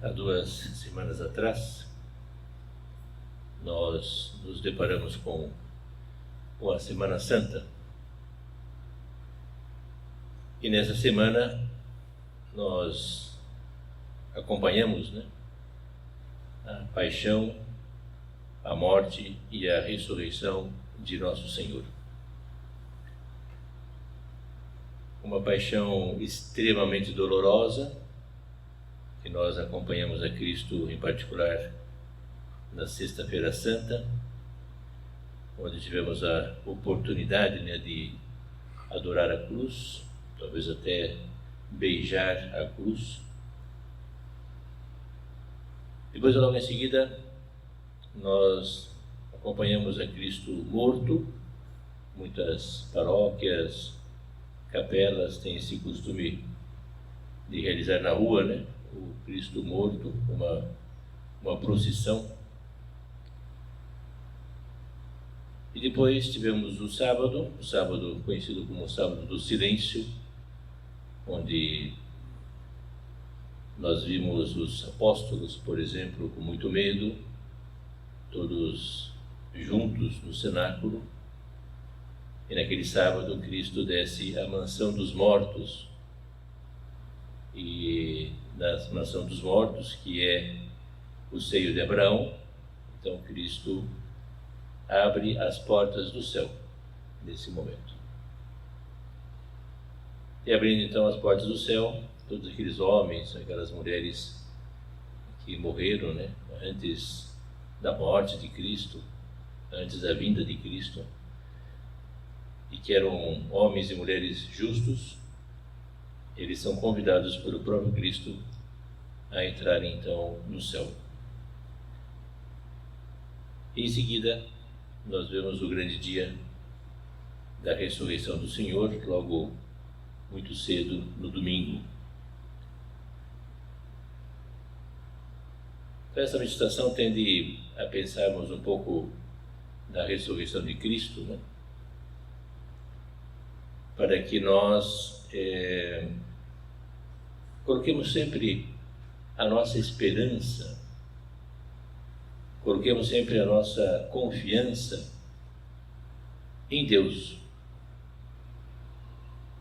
Há 2 semanas atrás, nós nos deparamos com a Semana Santa. E nessa semana nós acompanhamos, a paixão, a morte e a ressurreição de Nosso Senhor. Uma paixão extremamente dolorosa, que nós acompanhamos a Cristo, em particular, na Sexta-feira Santa, onde tivemos a oportunidade de adorar a cruz, talvez até beijar a cruz. Depois, logo em seguida, nós acompanhamos a Cristo morto. Muitas paróquias, capelas têm esse costume de realizar na rua, o Cristo morto, uma procissão. E depois tivemos o sábado conhecido como o Sábado do Silêncio, onde nós vimos os apóstolos, por exemplo, com muito medo, todos juntos no cenáculo. E naquele sábado Cristo desce à mansão dos mortos, e na mansão dos mortos, que é o seio de Abraão, então Cristo abre as portas do céu nesse momento. E abrindo então as portas do céu, todos aqueles homens, aquelas mulheres que morreram, antes da morte de Cristo, antes da vinda de Cristo, e que eram homens e mulheres justos, eles são convidados pelo próprio Cristo a entrarem então no céu. E em seguida, nós vemos o grande dia da ressurreição do Senhor, logo muito cedo no domingo. Então, essa meditação tende a pensarmos um pouco da ressurreição de Cristo, para que nós coloquemos sempre a nossa esperança, coloquemos sempre a nossa confiança em Deus,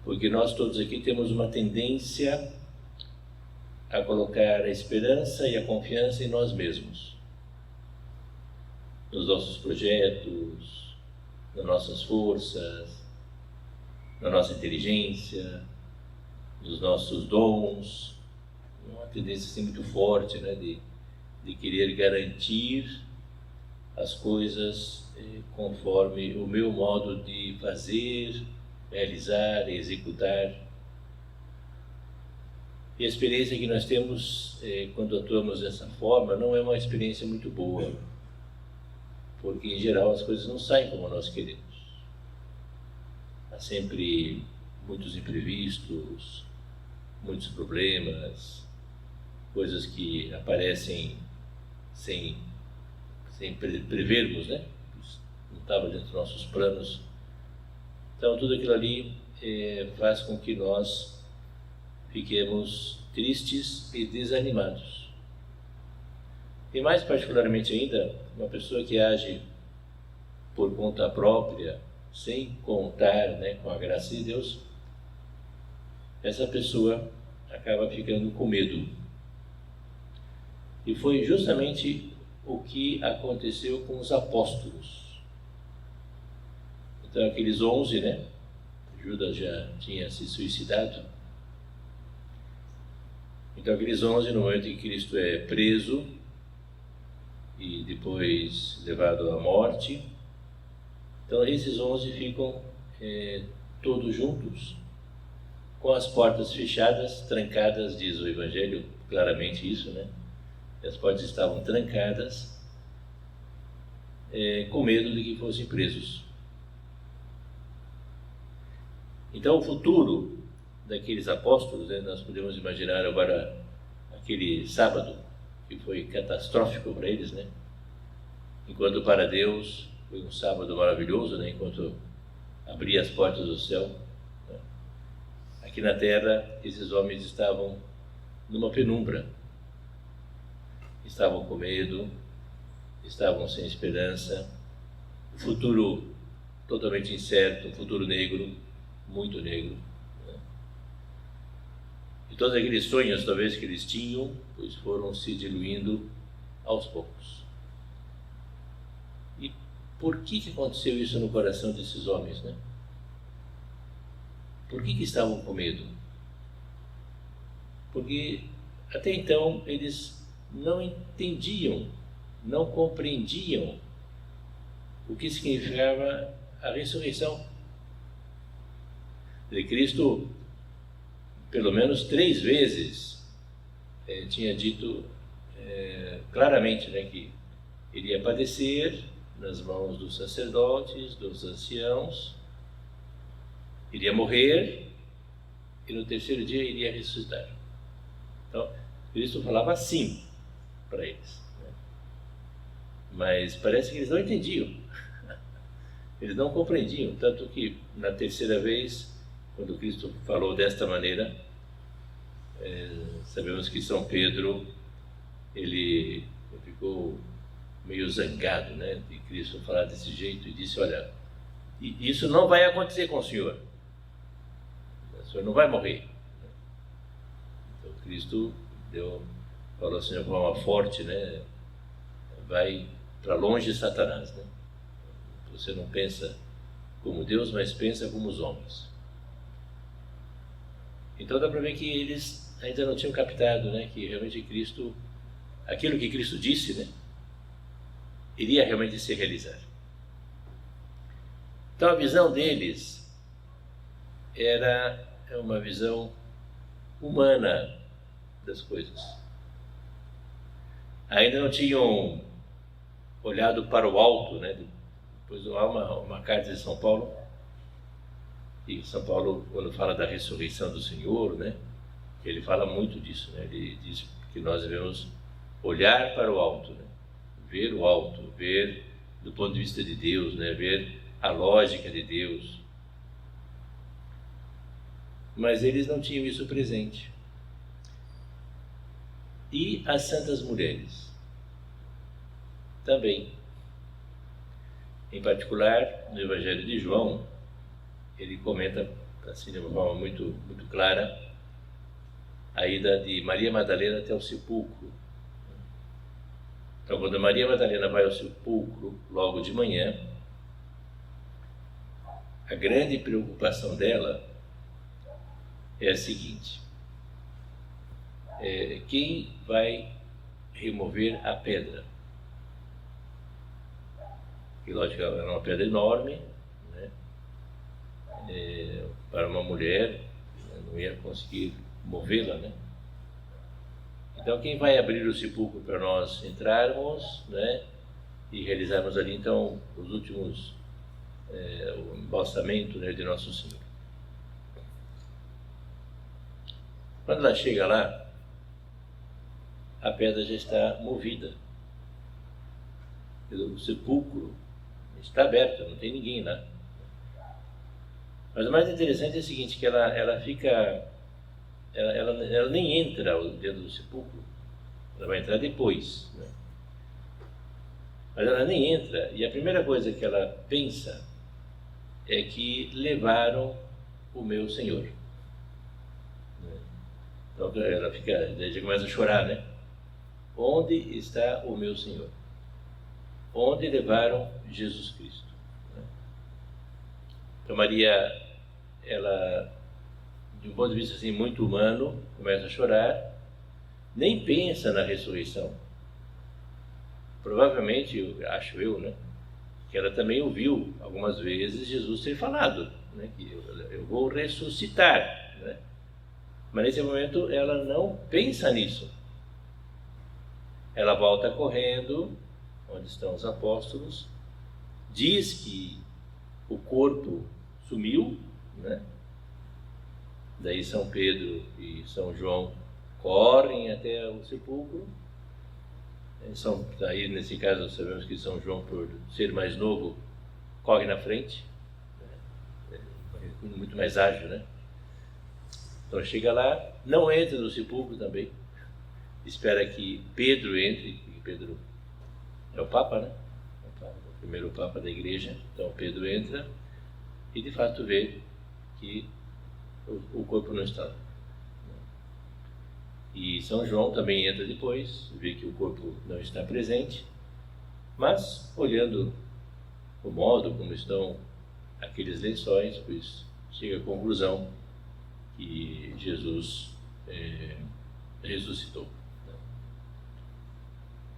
porque nós todos aqui temos uma tendência a colocar a esperança e a confiança em nós mesmos, nos nossos projetos, nas nossas forças, na nossa inteligência, nos nossos dons. Uma tendência assim muito forte, de querer garantir as coisas conforme o meu modo de fazer, realizar, executar. E a experiência que nós temos quando atuamos dessa forma não é uma experiência muito boa, porque em geral as coisas não saem como nós queremos. Há sempre muitos imprevistos, muitos problemas, coisas que aparecem sem prevermos, não estava dentro dos nossos planos. Então tudo aquilo ali faz com que nós fiquemos tristes e desanimados. E mais particularmente ainda, uma pessoa que age por conta própria, sem contar com a graça de Deus, essa pessoa acaba ficando com medo. E foi justamente o que aconteceu com os apóstolos. Então aqueles 11, Judas já tinha se suicidado. Então aqueles 11, no momento em que Cristo é preso e depois levado à morte, então esses 11 ficam todos juntos, com as portas fechadas, trancadas, diz o Evangelho claramente isso, As portas estavam trancadas, com medo de que fossem presos. Então o futuro daqueles apóstolos, nós podemos imaginar agora aquele sábado que foi catastrófico para eles, enquanto para Deus foi um sábado maravilhoso, enquanto abria as portas do céu. Aqui na terra, esses homens estavam numa penumbra, estavam com medo, estavam sem esperança, o futuro totalmente incerto, um futuro negro, muito negro, né? E todos aqueles sonhos, talvez, que eles tinham, pois foram se diluindo aos poucos. E por que aconteceu isso no coração desses homens, né? Por que estavam com medo? Porque até então eles não entendiam, não compreendiam o que significava a ressurreição. De Cristo, pelo menos 3 vezes, tinha dito claramente, né, que iria padecer nas mãos dos sacerdotes, dos anciãos, iria morrer e no 3º dia iria ressuscitar. Então, Cristo falava assim para eles, né? Mas parece que eles não entendiam, eles não compreendiam, tanto que na 3ª vez, quando Cristo falou desta maneira, sabemos que São Pedro, ele ficou meio zangado, né, de Cristo falar desse jeito, e disse: olha, isso não vai acontecer com o senhor não vai morrer. Então Cristo falou assim de forma forte, né, vai para longe Satanás, né? Você não pensa como Deus, mas pensa como os homens. Então dá para ver que eles ainda não tinham captado, né, que realmente Cristo, aquilo que Cristo disse, né, iria realmente se realizar. Então a visão deles era uma visão humana das coisas. Ainda não tinham olhado para o alto, né? Depois há uma carta de São Paulo, e São Paulo, quando fala da ressurreição do Senhor, né, ele fala muito disso, né? Ele diz que nós devemos olhar para o alto, né? Ver o alto, ver do ponto de vista de Deus, né? Ver a lógica de Deus. Mas eles não tinham isso presente. E as santas mulheres também. Em particular, no Evangelho de João, ele comenta assim de uma forma muito, muito clara a ida de Maria Madalena até o sepulcro. Então, quando Maria Madalena vai ao sepulcro logo de manhã, a grande preocupação dela é a seguinte: quem vai remover a pedra? Que, lógico, era uma pedra enorme, né? Para uma mulher, não ia conseguir movê-la, né? Então, quem vai abrir o sepulcro para nós entrarmos, né, e realizarmos ali, então, os últimos, o embalsamento, né, de Nosso Senhor? Quando ela chega lá, a pedra já está movida. O sepulcro está aberto, não tem ninguém lá. Mas o mais interessante é o seguinte, que ela fica... Ela nem entra dentro do sepulcro, ela vai entrar depois, né? Mas ela nem entra, e a primeira coisa que ela pensa é que levaram o meu Senhor. Então ela fica, já começa a chorar, né? Onde está o meu Senhor? Onde levaram Jesus Cristo? Então Maria, ela, de um ponto de vista assim, muito humano, começa a chorar, nem pensa na ressurreição. Provavelmente, acho eu, né, que ela também ouviu algumas vezes Jesus ter falado, né, que eu vou ressuscitar, né? Mas nesse momento ela não pensa nisso. Ela volta correndo onde estão os apóstolos, diz que o corpo sumiu, né? Daí São Pedro e São João correm até o sepulcro. Aí, nesse caso, sabemos que São João, por ser mais novo, corre na frente, né? Muito mais ágil, né? Então chega lá, não entra no sepulcro também, espera que Pedro entre, que Pedro é o Papa, né? O primeiro Papa da Igreja. Então Pedro entra e de fato vê que o corpo não está lá. E São João também entra depois, vê que o corpo não está presente, mas olhando o modo como estão aqueles lençóis, pois chega à conclusão que Jesus ressuscitou.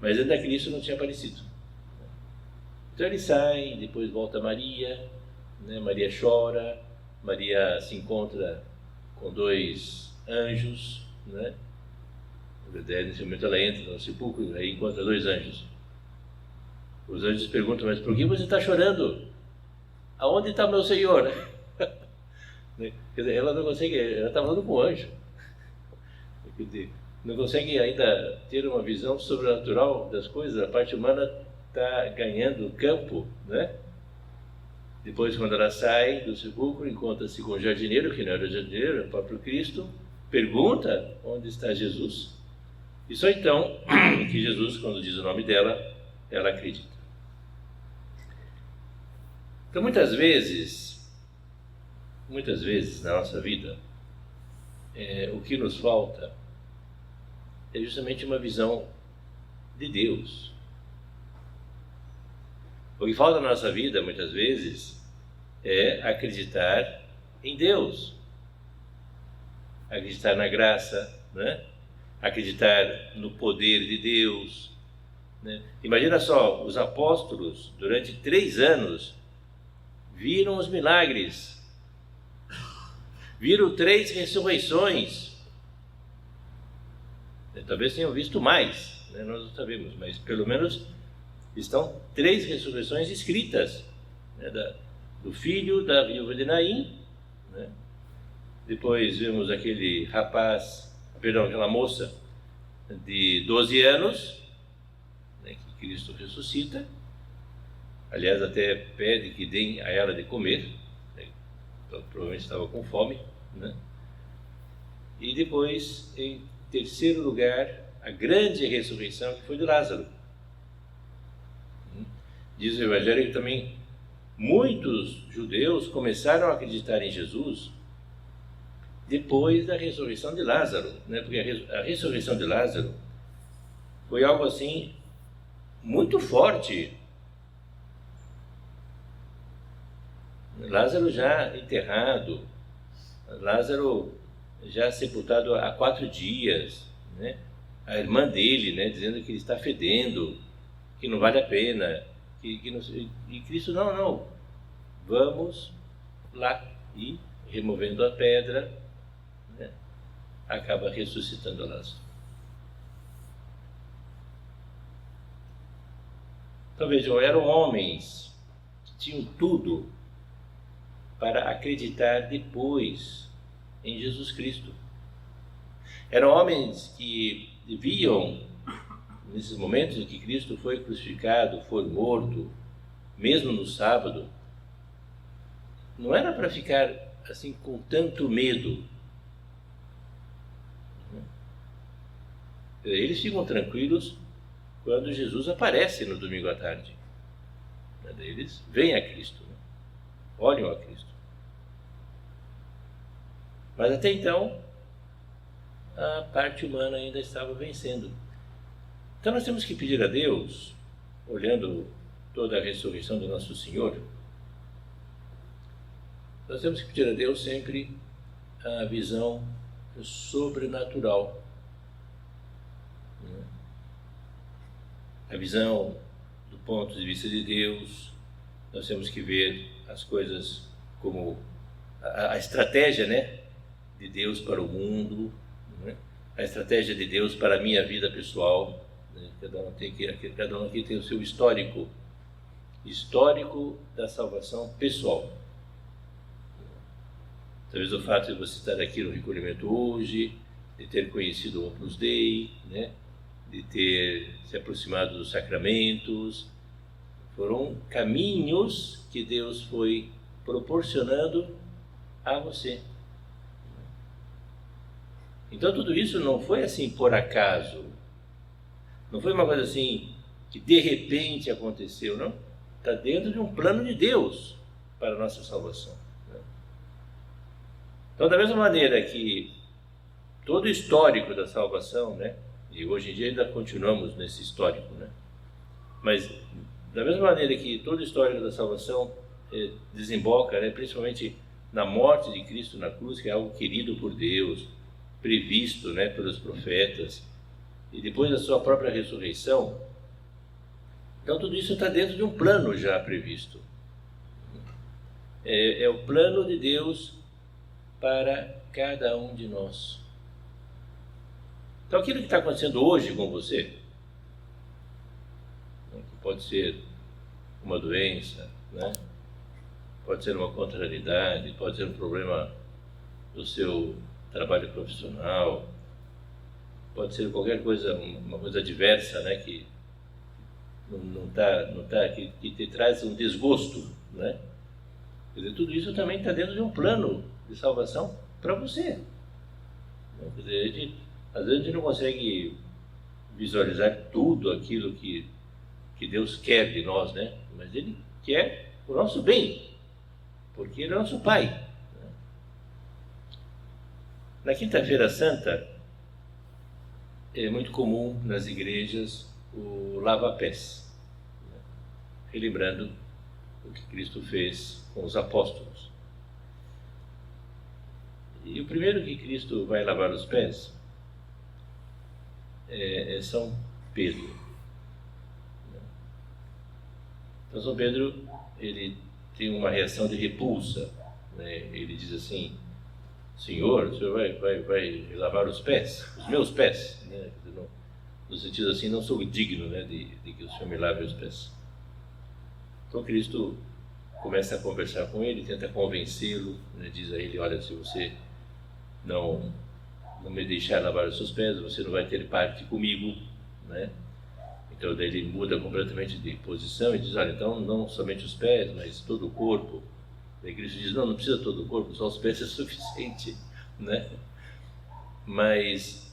Mas ainda Cristo não tinha aparecido. Então ele sai, depois volta Maria, né? Maria chora, Maria se encontra com 2 anjos, né? Na verdade, nesse momento ela entra no sepulcro, aí encontra 2 anjos. Os anjos perguntam, mas por que você está chorando? Aonde está meu Senhor? Quer dizer, ela não consegue, ela está falando com o anjo. Quer dizer, não consegue ainda ter uma visão sobrenatural das coisas, a parte humana está ganhando campo, né? Depois, quando ela sai do sepulcro, encontra-se com o jardineiro, que não era o jardineiro, é o próprio Cristo, pergunta onde está Jesus. E só então que Jesus, quando diz o nome dela, ela acredita. Então, muitas vezes na nossa vida, o que nos falta é justamente uma visão de Deus. O que falta na nossa vida, muitas vezes, é acreditar em Deus, acreditar na graça, né? Acreditar no poder de Deus, né? Imagina só, os apóstolos, durante 3 anos, viram os milagres, viram 3 ressurreições. Talvez tenham visto mais, né? Nós não sabemos, mas pelo menos estão 3 ressurreições escritas, né? Do filho da viúva de Naim, né? Depois vemos aquela moça de 12 anos, né, que Cristo ressuscita. Aliás, até pede que deem a ela de comer, né? Então, provavelmente estava com fome, né? E depois, em terceiro lugar, a grande ressurreição, que foi de Lázaro. Diz o Evangelho que também muitos judeus começaram a acreditar em Jesus depois da ressurreição de Lázaro, né? Porque a ressurreição de Lázaro foi algo assim muito forte. Lázaro já enterrado, Lázaro já sepultado há 4 dias, né? A irmã dele, né, dizendo que ele está fedendo, que não vale a pena, que não, e Cristo, não, vamos lá, e removendo a pedra, né, acaba ressuscitando Lázaro. Então vejam, eram homens que tinham tudo para acreditar depois em Jesus Cristo. Eram homens que viam, nesses momentos em que Cristo foi crucificado, foi morto, mesmo no sábado, não era para ficar assim com tanto medo. Eles ficam tranquilos quando Jesus aparece no domingo à tarde. Eles veem a Cristo, né? Olham a Cristo. Mas até então, a parte humana ainda estava vencendo. Então nós temos que pedir a Deus, olhando toda a ressurreição do nosso Senhor, nós temos que pedir a Deus sempre a visão sobrenatural. A visão do ponto de vista de Deus. Nós temos que ver as coisas como a estratégia, né, de Deus para o mundo, né? A estratégia de Deus para a minha vida pessoal, né? Cada um aqui tem o seu histórico da salvação pessoal. Talvez o fato de você estar aqui no recolhimento hoje, de ter conhecido o Opus Dei, né? De ter se aproximado dos sacramentos, foram caminhos que Deus foi proporcionando a você. Então tudo isso não foi assim por acaso, Não foi uma coisa assim que de repente aconteceu, não. Está dentro de um plano de Deus para a nossa salvação. Então, da mesma maneira que todo o histórico da salvação, né, e hoje em dia ainda continuamos nesse histórico, né, mas da mesma maneira que todo o histórico da salvação desemboca, né, principalmente na morte de Cristo na cruz, que é algo querido por Deus, previsto, né, pelos profetas, e depois da sua própria ressurreição, então tudo isso está dentro de um plano já previsto. É o plano de Deus para cada um de nós. Então aquilo que está acontecendo hoje com você, que pode ser uma doença, né? Pode ser uma contrariedade, pode ser um problema do seu trabalho profissional, pode ser qualquer coisa, uma coisa adversa, né? Que que te traz um desgosto, né? Quer dizer, tudo isso também está dentro de um plano de salvação para você. Quer dizer, às vezes a gente não consegue visualizar tudo aquilo que Deus quer de nós, né? Mas Ele quer o nosso bem, porque Ele é nosso Pai. Na Quinta-feira Santa, é muito comum nas igrejas o lava-pés, relembrando o que Cristo fez com os apóstolos. E o primeiro que Cristo vai lavar os pés é São Pedro. Então São Pedro, ele tem uma reação de repulsa, né? Ele diz assim: Senhor, o Senhor vai lavar os pés, os meus pés, né? No sentido assim, não sou digno, né, de que o Senhor me lave os pés. Então Cristo começa a conversar com ele, tenta convencê-lo, né? Diz a ele: olha, se você não me deixar lavar os seus pés, você não vai ter parte comigo, né? Então daí ele muda completamente de posição e diz: olha, então não somente os pés, mas todo o corpo. Daí Cristo diz: não precisa todo o corpo, só os pés é suficiente, né? Mas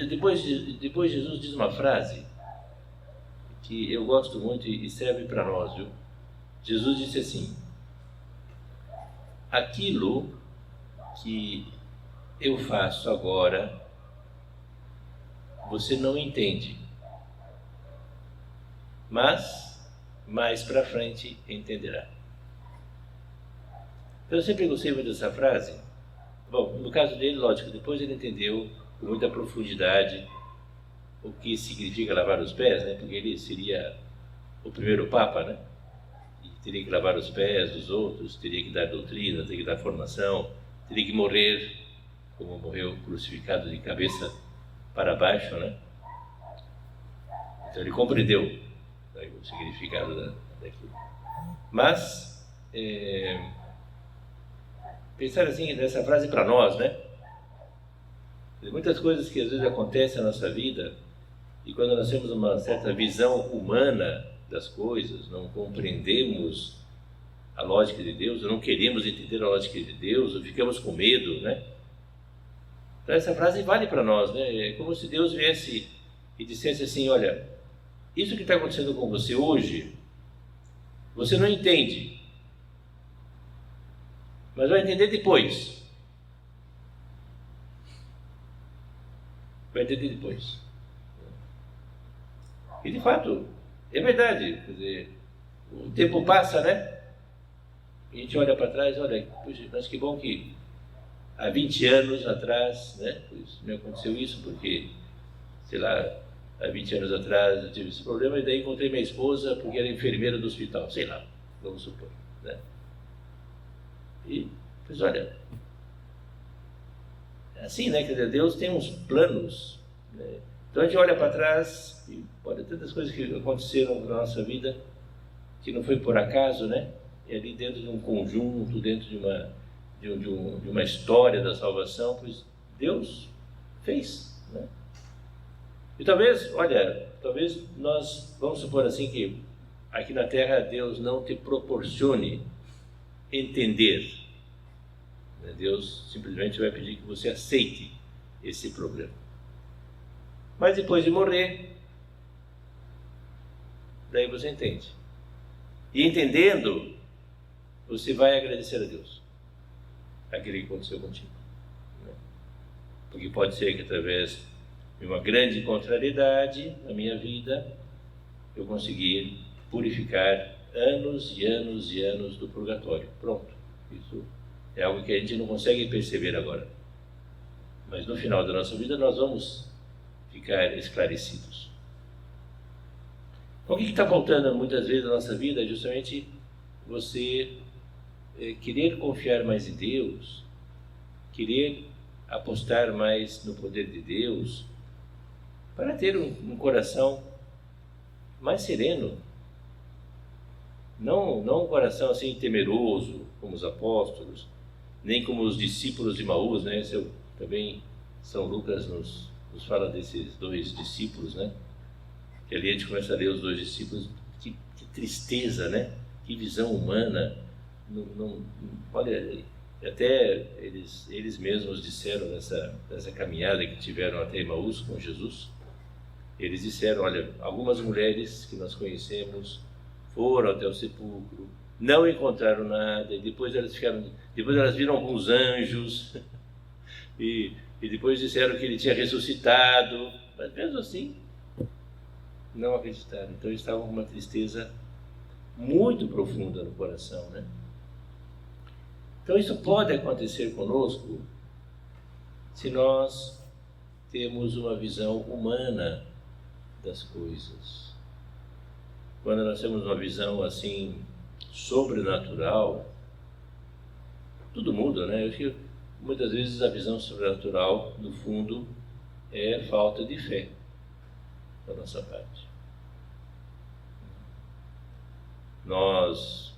depois Jesus diz uma frase que eu gosto muito e serve para nós, viu? Jesus disse assim: aquilo que eu faço agora você não entende, mas mais para frente entenderá. Então, eu sempre gostei muito dessa frase. Bom, no caso dele, lógico, depois ele entendeu com muita profundidade o que significa lavar os pés, né? Porque ele seria o primeiro Papa, né? E teria que lavar os pés dos outros, teria que dar doutrina, teria que dar formação, teria que morrer, como morreu crucificado de cabeça para baixo, né? Então ele compreendeu, né, o significado daquilo. Mas pensar assim nessa frase para nós, né? Muitas coisas que às vezes acontecem na nossa vida, e quando nós temos uma certa visão humana das coisas, não compreendemos a lógica de Deus, ou não queremos entender a lógica de Deus, ou ficamos com medo, né? Então essa frase vale para nós, né? É como se Deus viesse e dissesse assim: olha, isso que está acontecendo com você hoje, você não entende, mas vai entender depois. Vai entender depois. E de fato, é verdade. Quer dizer, o tempo passa, né? E a gente olha para trás, olha, puxa, mas que bom que há 20 anos atrás, né, me aconteceu isso, porque, sei lá, há 20 anos atrás eu tive esse problema e daí encontrei minha esposa porque era enfermeira do hospital, sei lá, vamos supor, né? E, pois olha, é assim, né, quer dizer, Deus tem uns planos, né? Então a gente olha para trás e olha tantas coisas que aconteceram na nossa vida que não foi por acaso, né? E ali dentro de um conjunto, dentro de uma história da salvação, pois Deus fez, né? E talvez, olha, talvez nós, vamos supor assim, que aqui na Terra Deus não te proporcione entender, né? Deus simplesmente vai pedir que você aceite esse problema. Mas depois de morrer, daí você entende. E entendendo, você vai agradecer a Deus aquilo que aconteceu contigo. Porque pode ser que através de uma grande contrariedade na minha vida, eu consegui purificar anos e anos e anos do purgatório. Pronto. Isso é algo que a gente não consegue perceber agora. Mas no final da nossa vida nós vamos ficar esclarecidos. Então, o que está faltando muitas vezes na nossa vida é justamente você querer confiar mais em Deus, querer apostar mais no poder de Deus, para ter um coração mais sereno. Não um coração assim temeroso, como os apóstolos, nem como os discípulos de Emaús, né? Também São Lucas nos fala desses dois discípulos, né? Que ali a gente começa a ler os dois discípulos, que tristeza, né? Que visão humana. Olha, até eles mesmos disseram nessa caminhada que tiveram até Emaús com Jesus, eles disseram, olha, algumas mulheres que nós conhecemos foram até o sepulcro, não encontraram nada, e depois elas viram alguns anjos, e depois disseram que ele tinha ressuscitado, mas mesmo assim, não acreditaram. Então eles estavam com uma tristeza muito profunda no coração, né? Então isso pode acontecer conosco se nós temos uma visão humana das coisas. Quando nós temos uma visão assim sobrenatural, tudo muda, né? Eu acho que muitas vezes a visão sobrenatural, no fundo, é falta de fé da nossa parte. Nós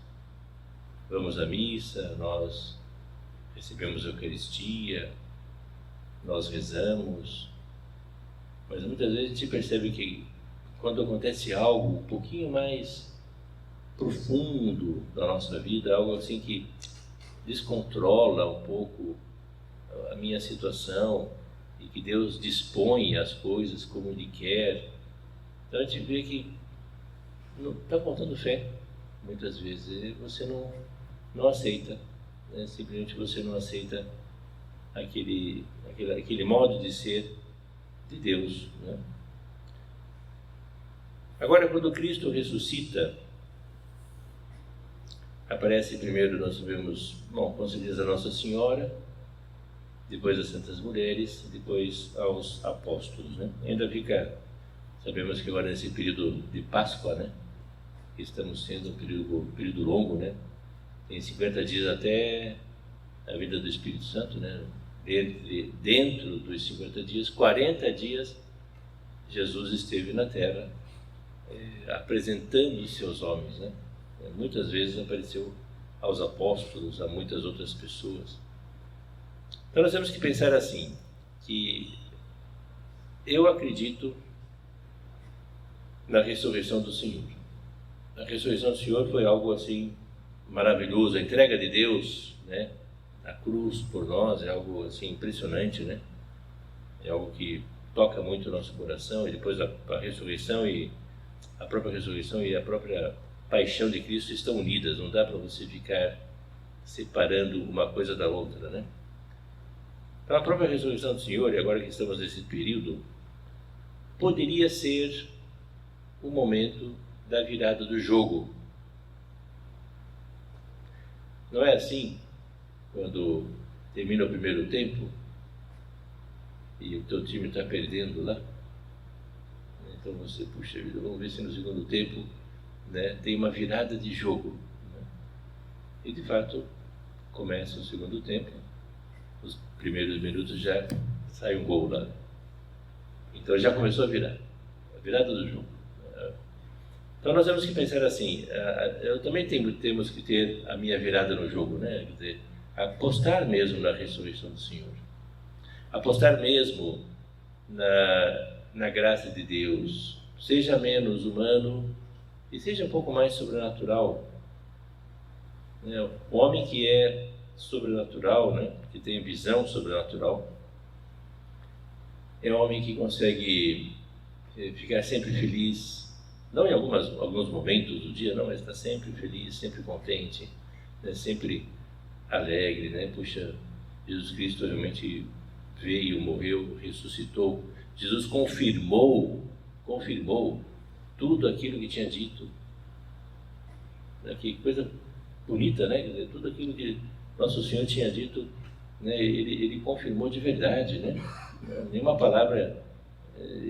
vamos à missa, nós recebemos a Eucaristia, nós rezamos, mas muitas vezes a gente percebe que quando acontece algo um pouquinho mais profundo da nossa vida, algo assim que descontrola um pouco a minha situação e que Deus dispõe as coisas como Ele quer, então a gente vê que não está faltando fé. Muitas vezes você não aceita, né? Simplesmente você não aceita aquele modo de ser de Deus, né? Agora, quando Cristo ressuscita, aparece primeiro, nós vemos, com certeza, Nossa Senhora, depois as Santas Mulheres, depois aos apóstolos, né? Ainda sabemos que agora nesse período de Páscoa, né? Estamos sendo um período longo, né? Tem 50 dias até a vida do Espírito Santo, né? Dentro dos 50 dias, 40 dias, Jesus esteve na Terra, apresentando os seus homens, né? Muitas vezes apareceu aos apóstolos, a muitas outras pessoas. Então nós temos que pensar assim, que eu acredito na ressurreição do Senhor. A ressurreição do Senhor foi algo assim maravilhoso, a entrega de Deus, né, na cruz por nós é algo assim impressionante, né? É algo que toca muito o nosso coração, e depois a ressurreição e a própria ressurreição e a própria paixão de Cristo estão unidas, não dá para você ficar separando uma coisa da outra, né? Então a própria ressurreição do Senhor, e agora que estamos nesse período, poderia ser o momento da virada do jogo. Não é assim? Quando termina o primeiro tempo e o teu time está perdendo lá, então você, puxa vida, vamos ver se no segundo tempo, né, tem uma virada de jogo, né? E de fato começa o segundo tempo, os primeiros minutos já sai um gol lá, então já começou a virada do jogo. Então nós temos que pensar assim, eu também temos que ter a minha virada no jogo, né? Quer dizer, apostar mesmo na ressurreição do Senhor, apostar mesmo na graça de Deus, seja menos humano e seja um pouco mais sobrenatural, né? O homem que é sobrenatural, né? Que tem visão sobrenatural, é um homem que consegue ficar sempre feliz, não em alguns momentos do dia, não, mas está sempre feliz, sempre contente, né? Sempre alegre, né? Puxa, Jesus Cristo realmente veio, morreu, ressuscitou. Jesus confirmou tudo aquilo que tinha dito. Que coisa bonita, né? Quer dizer, tudo aquilo que Nosso Senhor tinha dito, né? Ele confirmou de verdade, né? Nenhuma palavra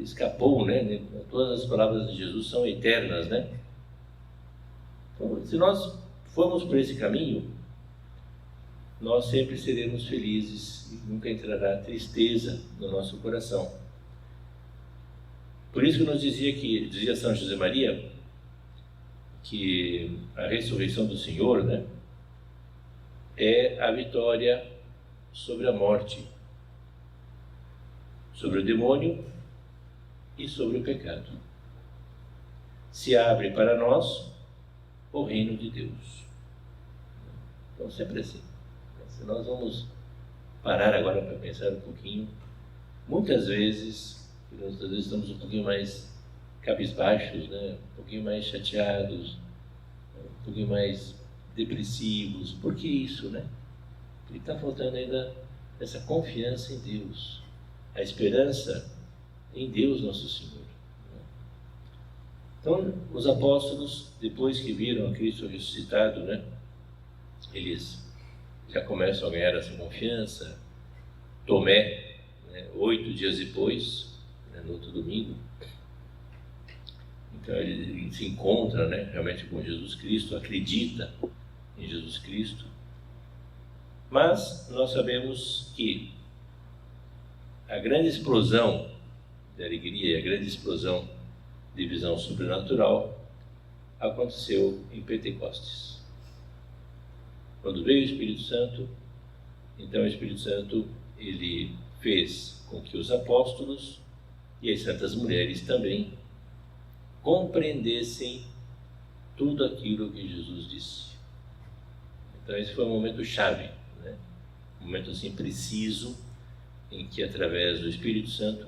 escapou, né? Todas as palavras de Jesus são eternas, né? Então, se nós formos por esse caminho, nós sempre seremos felizes e nunca entrará tristeza no nosso coração. Por isso que nos dizia São José Maria, que a ressurreição do Senhor, né, é a vitória sobre a morte, sobre o demônio e sobre o pecado. Se abre para nós o reino de Deus. Então, sempre assim. Se nós vamos parar agora para pensar um pouquinho, muitas vezes estamos um pouquinho mais cabisbaixos, né? Um pouquinho mais chateados, um pouquinho mais depressivos. Por que isso, né? Porque está faltando ainda essa confiança em Deus, a esperança em Deus Nosso Senhor. Então, os apóstolos, depois que viram a Cristo ressuscitado, né, eles já começam a ganhar essa confiança. Tomé, né, 8 dias depois, né, no outro domingo, então ele se encontra, né, realmente com Jesus Cristo, acredita em Jesus Cristo. Mas nós sabemos que a grande explosão de alegria e a grande explosão de visão sobrenatural aconteceu em Pentecostes. Quando veio o Espírito Santo, então o Espírito Santo ele fez com que os apóstolos e as santas mulheres também compreendessem tudo aquilo que Jesus disse. Então esse foi um momento chave, né? Um momento assim preciso, em que através do Espírito Santo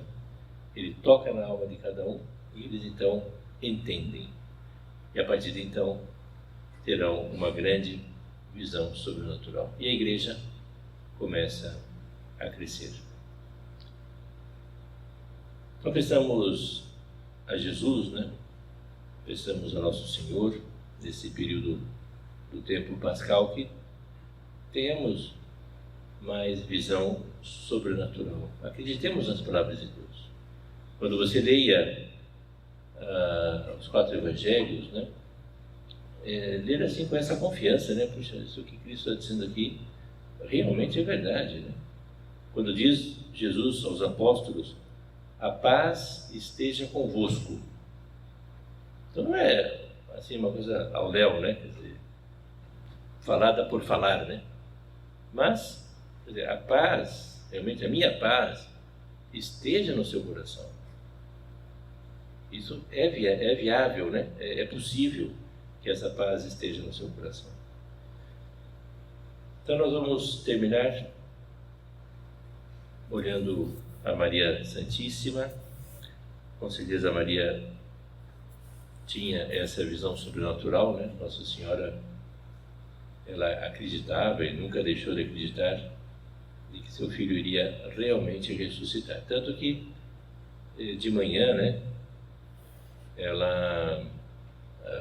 ele toca na alma de cada um e eles então entendem. E a partir de então terão uma grande visão sobrenatural. E a igreja começa a crescer. Então pensamos a Jesus, né? Pensamos a Nosso Senhor, nesse período do tempo pascal, que tenhamos mais visão sobrenatural. Acreditemos nas palavras de Deus. Quando você leia os 4 evangelhos, né? Ler assim com essa confiança, né? Puxa, isso que Cristo está dizendo aqui realmente é verdade, né? Quando diz Jesus aos apóstolos, a paz esteja convosco. Então não é assim uma coisa ao léu, né? Quer dizer, falada por falar, né? Mas, quer dizer, a paz, realmente a minha paz, esteja no seu coração. Isso é viável, né? É possível que essa paz esteja no seu coração. Então nós vamos terminar olhando a Maria Santíssima. Com certeza Maria tinha essa visão sobrenatural, né? Nossa Senhora, ela acreditava e nunca deixou de acreditar de que seu filho iria realmente ressuscitar. Tanto que de manhã, né?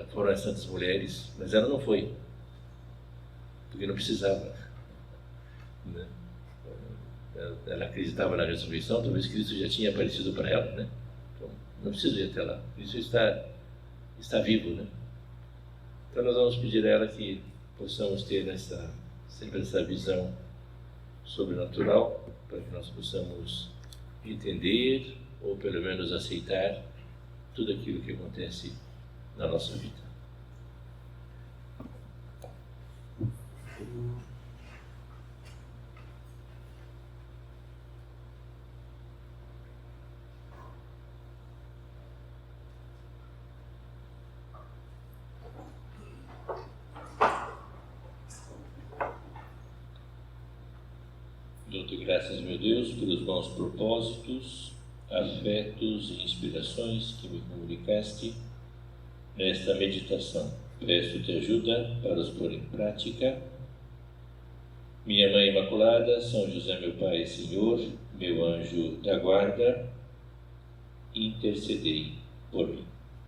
Foram as santas mulheres, mas ela não foi, porque não precisava, né? Ela acreditava na ressurreição, talvez Cristo já tinha aparecido para ela, né? Então, não precisa ir até lá, Cristo está vivo, né? Então nós vamos pedir a ela que possamos ter sempre essa visão sobrenatural, para que nós possamos entender, ou pelo menos aceitar, tudo aquilo que acontece na nossa vida. Dou-te graças, meu Deus, pelos bons propósitos afetos e inspirações que me comunicaste nesta meditação. Peço-te ajuda para os pôr em prática. Minha Mãe Imaculada, São José, meu Pai e Senhor, meu anjo da guarda, intercedei por mim.